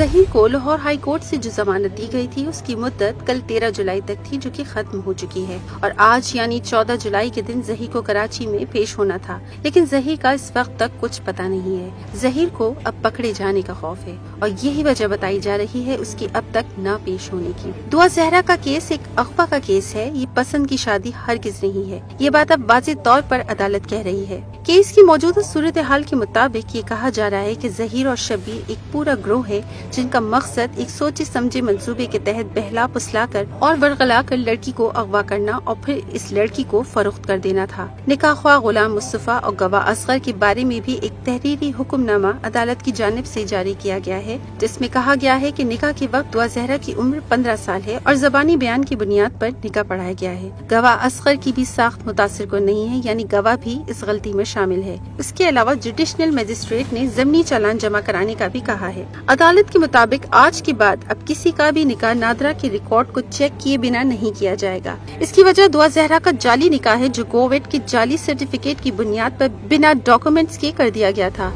ظہیر کو Lahore high court سے جو ضمانت دی گئی تھی اس کی مدت کل 13 جولائی تک تھی، جو کہ ختم ہو چکی ہے، اور آج یعنی 14 جولائی کے دن ظہیر کو کراچی میں پیش ہونا تھا، لیکن ظہیر کا اس وقت تک کچھ پتہ نہیں ہے۔ ظہیر کو اب پکڑے جانے کا خوف ہے اور یہی وجہ بتائی جا رہی ہے اس کی اب تک نہ پیش ہونے کی۔ دعا زہرا کا کیس ایک اغوا کا کیس ہے، یہ پسند کی شادی ہرگز نہیں ہے، یہ بات اب واضح طور پر عدالت کہہ رہی ہے۔ کیس کی موجودہ صورتحال کے مطابق یہ کہا جا رہا ہے کہ ظہیر اور شبیر ایک پورا گروہ ہے جن کا مقصد ایک سوچے سمجھے منصوبے کے تحت بہلا پسلا کر اور ورغلا کر لڑکی کو اغوا کرنا اور پھر اس لڑکی کو فروخت کر دینا تھا۔ نکاح خواہ غلام مصطفیٰ اور گواہ اصغر کے بارے میں بھی ایک تحریری حکم نامہ عدالت کی جانب سے جاری کیا گیا ہے، جس میں کہا گیا ہے کہ نکاح کے وقت دعا زہرا کی عمر 15 سال ہے اور زبانی بیان کی بنیاد پر نکاح پڑھایا گیا ہے۔ گواہ اصغر کی بھی ساخت متاثر کو نہیں ہے، یعنی گواہ بھی اس غلطی میں شامل ہے۔ اس کے علاوہ جوڈیشنل مجسٹریٹ نے ضمنی چالان جمع کرانے کا بھی کہا ہے۔ عدالت کے مطابق آج کے بعد اب کسی کا بھی نکاح نادرہ کے ریکارڈ کو چیک کیے بنا نہیں کیا جائے گا۔ اس کی وجہ دعا زہرا کا جعلی نکاح ہے جو کوویڈ کے جعلی سرٹیفکیٹ کی بنیاد پر بنا ڈاکومنٹس کے کر دیا گیا تھا۔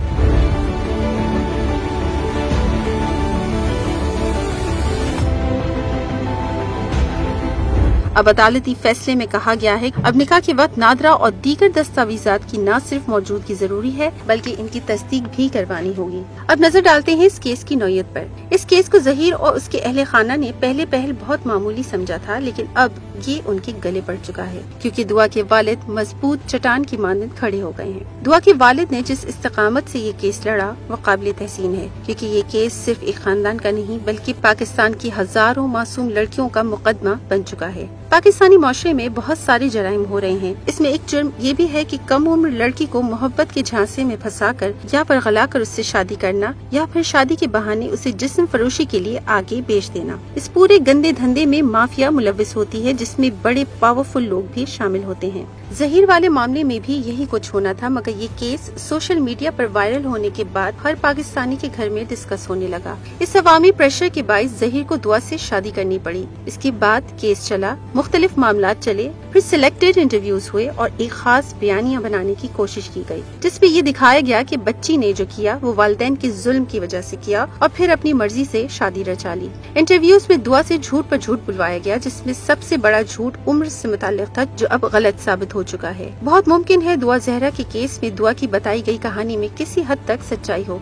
اب عدالتی فیصلے میں کہا گیا ہے اب نکاح کے وقت نادرہ اور دیگر دستاویزات کی نہ صرف موجودگی ضروری ہے بلکہ ان کی تصدیق بھی کروانی ہوگی۔ اب نظر ڈالتے ہیں اس کیس کی نوعیت پر۔ اس کیس کو ظہیر اور اس کے اہل خانہ نے پہلے بہت معمولی سمجھا تھا، لیکن اب یہ ان کے گلے پڑ چکا ہے کیونکہ دعا کے والد مضبوط چٹان کی مانند کھڑے ہو گئے ہیں۔ دعا کے والد نے جس استقامت سے یہ کیس لڑا وہ قابل تحسین ہے، کیونکہ یہ کیس صرف ایک خاندان کا نہیں بلکہ پاکستان کی ہزاروں معصوم لڑکیوں کا مقدمہ بن چکا ہے۔ پاکستانی معاشرے میں بہت سارے جرائم ہو رہے ہیں، اس میں ایک جرم یہ بھی ہے کہ کم عمر لڑکی کو محبت کے جھانسے میں پھنسا کر یا پرغلا کر اس سے شادی کرنا یا پھر شادی کے بہانے اسے جسم فروشی کے لیے آگے بیچ دینا۔ اس پورے گندے دھندے میں مافیا ملوث ہوتی ہے جس میں بڑے پاورفل لوگ بھی شامل ہوتے ہیں۔ ظہیر والے معاملے میں بھی یہی کچھ ہونا تھا، مگر یہ کیس سوشل میڈیا پر وائرل ہونے کے بعد ہر پاکستانی کے گھر میں ڈسکس ہونے لگا۔ اس عوامی پریشر کے باعث ظہیر کو دعا سے شادی کرنی پڑی۔ اس کے بعد کیس چلا، مختلف معاملات چلے، پھر سلیکٹڈ انٹرویوز ہوئے اور ایک خاص بیانیہ بنانے کی کوشش کی گئی جس میں یہ دکھایا گیا کہ بچی نے جو کیا وہ والدین کے ظلم کی وجہ سے کیا اور پھر اپنی مرضی سے شادی رچا لی۔ انٹرویوز میں دعا سے جھوٹ پر جھوٹ بلوایا گیا، جس میں سب سے بڑا جھوٹ عمر سے متعلق تھا جو اب غلط ثابت ہو چکا ہے۔ بہت ممکن ہے دعا زہرا کے کیس میں دعا کی بتائی گئی کہانی میں کسی حد تک سچائی ہو۔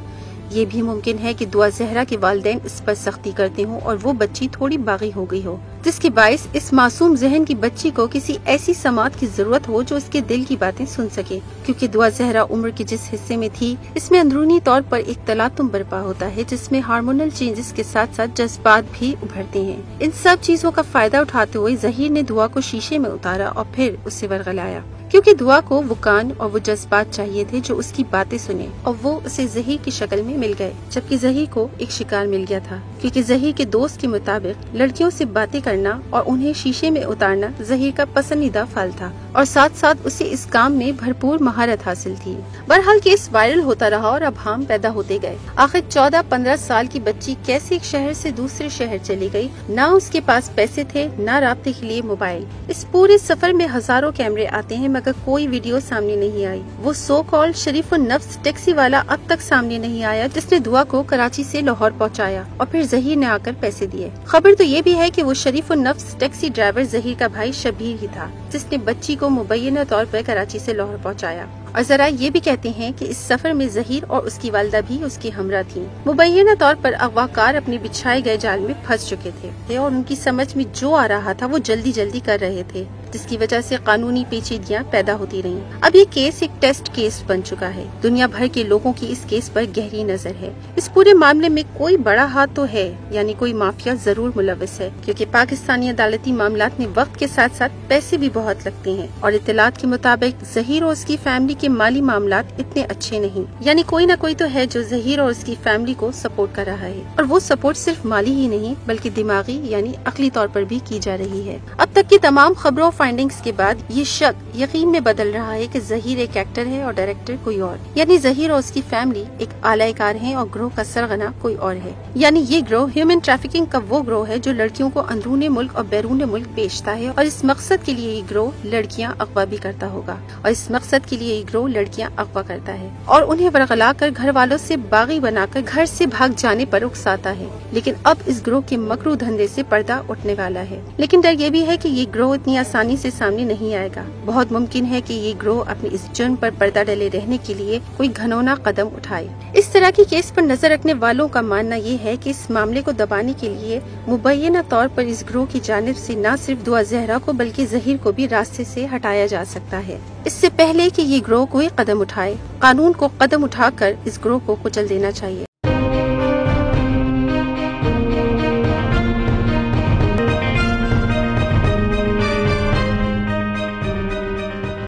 یہ بھی ممکن ہے کہ دعا زہرا کے والدین اس پر سختی کرتے ہوں اور وہ بچی تھوڑی باغی ہو گئی ہو، جس کے باعث اس معصوم ذہن کی بچی کو کسی ایسی سماعت کی ضرورت ہو جو اس کے دل کی باتیں سن سکے، کیونکہ دعا زہرا عمر کے جس حصے میں تھی اس میں اندرونی طور پر ایک تلاطم برپا ہوتا ہے جس میں ہارمونل چینجز کے ساتھ ساتھ جذبات بھی ابھرتے ہیں۔ ان سب چیزوں کا فائدہ اٹھاتے ہوئے ظہیر نے دعا کو شیشے میں اتارا اور پھر اسے ورغلایا، کیونکہ دعا کو وہ کان اور وہ جذبات چاہیے تھے جو اس کی باتیں سنے، اور وہ اسے ظہیر کی شکل میں مل گئے، جبکہ ظہیر کو ایک شکار مل گیا تھا، کیونکہ ظہیر کے دوست کے مطابق لڑکیوں سے باتیں کرنا اور انہیں شیشے میں اتارنا ظہیر کا پسندیدہ فعل تھا اور ساتھ ساتھ اسے اس کام میں بھرپور مہارت حاصل تھی۔ بہرحال کیس وائرل ہوتا رہا اور ابہام پیدا ہوتے گئے۔ آخر 14-15 سال کی بچی کیسے ایک شہر سے دوسرے شہر چلی گئی؟ نہ اس کے پاس پیسے تھے، نہ رابطے کے لیے موبائل۔ اس پورے سفر میں ہزاروں کیمرے آتے ہیں مگر کوئی ویڈیو سامنے نہیں آئی۔ وہ سو کال شریف النفس ٹیکسی والا اب تک سامنے نہیں آیا جس نے دعا کو کراچی سے لاہور پہنچایا اور پھر ظہیر نے آ کر پیسے دیے۔ خبر تو یہ بھی ہے کہ وہ شریف النفس ٹیکسی ڈرائیور ظہیر کا بھائی شبیر ہی تھا جس نے بچی کو مبینہ طور پر کراچی سے لاہور پہنچایا۔ اور ذرا یہ بھی کہتے ہیں کہ اس سفر میں ظہیر اور اس کی والدہ بھی اس کی ہمراہ تھیں۔ مبینہ طور پر اغوا کار اپنے بچھائے گئے جال میں پھنس چکے تھے اور ان کی سمجھ میں جو آ رہا تھا وہ جلدی جلدی کر رہے تھے، جس کی وجہ سے قانونی پیچیدگیاں پیدا ہوتی رہیں۔ اب یہ کیس ایک ٹیسٹ کیس بن چکا ہے۔ دنیا بھر کے لوگوں کی اس کیس پر گہری نظر ہے۔ اس پورے معاملے میں کوئی بڑا ہاتھ تو ہے، یعنی کوئی مافیا ضرور ملوث ہے، کیونکہ پاکستانی عدالتی معاملات میں وقت کے ساتھ ساتھ پیسے بھی بہت لگتے ہیں، اور اطلاعات کے مطابق ظہیر اور اس کی فیملی کے مالی معاملات اتنے اچھے نہیں، یعنی کوئی نہ کوئی تو ہے جو ظہیر اور اس کی فیملی کو سپورٹ کر رہا ہے، اور وہ سپورٹ صرف مالی ہی نہیں بلکہ دماغی یعنی عقلی طور پر بھی کی جا رہی ہے۔ اب تک کی تمام خبروں فائنڈنگز کے بعد یہ شک یقین میں بدل رہا ہے کہ ظہیر ایک ایکٹر ہے اور ڈائریکٹر کوئی اور، یعنی ظہیر اور اس کی فیملی ایک اعلی کار ہیں اور گروہ کا سرغنہ کوئی اور ہے۔ یعنی یہ گروہ ہیومن ٹریفکنگ کا وہ گروہ ہے جو لڑکیوں کو اندرون ملک اور بیرون ملک بیچتا ہے، اور اس مقصد کے لیے یہ گروہ لڑکیاں اغوا بھی کرتا ہوگا، اور اس مقصد کے لیے یہ گروہ لڑکیاں اغوا کرتا ہے اور انہیں ورغلا کر گھر والوں سے باغی بنا کر گھر سے بھاگ جانے پر اکساتا ہے۔ لیکن اب اس گروہ کے مکرو دھندے سے پردہ اٹھنے والا ہے، لیکن ڈر یہ بھی ہے کہ یہ گروہ اتنی آسانی سے سامنے نہیں آئے گا۔ بہت ممکن ہے کہ یہ گروہ اپنی اس جرم پر پردہ ڈلے رہنے کے لیے کوئی گھنونا قدم اٹھائے۔ اس طرح کی کیس پر نظر رکھنے والوں کا ماننا یہ ہے کہ اس معاملے کو دبانے کے لیے مبینہ طور پر اس گروہ کی جانب سے نہ صرف دعا زہرا کو بلکہ ظہیر کو بھی راستے سے ہٹایا جا سکتا ہے۔ اس سے پہلے کہ یہ گروہ کوئی قدم اٹھائے، قانون کو قدم اٹھا کر اس گروہ کو کچل دینا چاہیے۔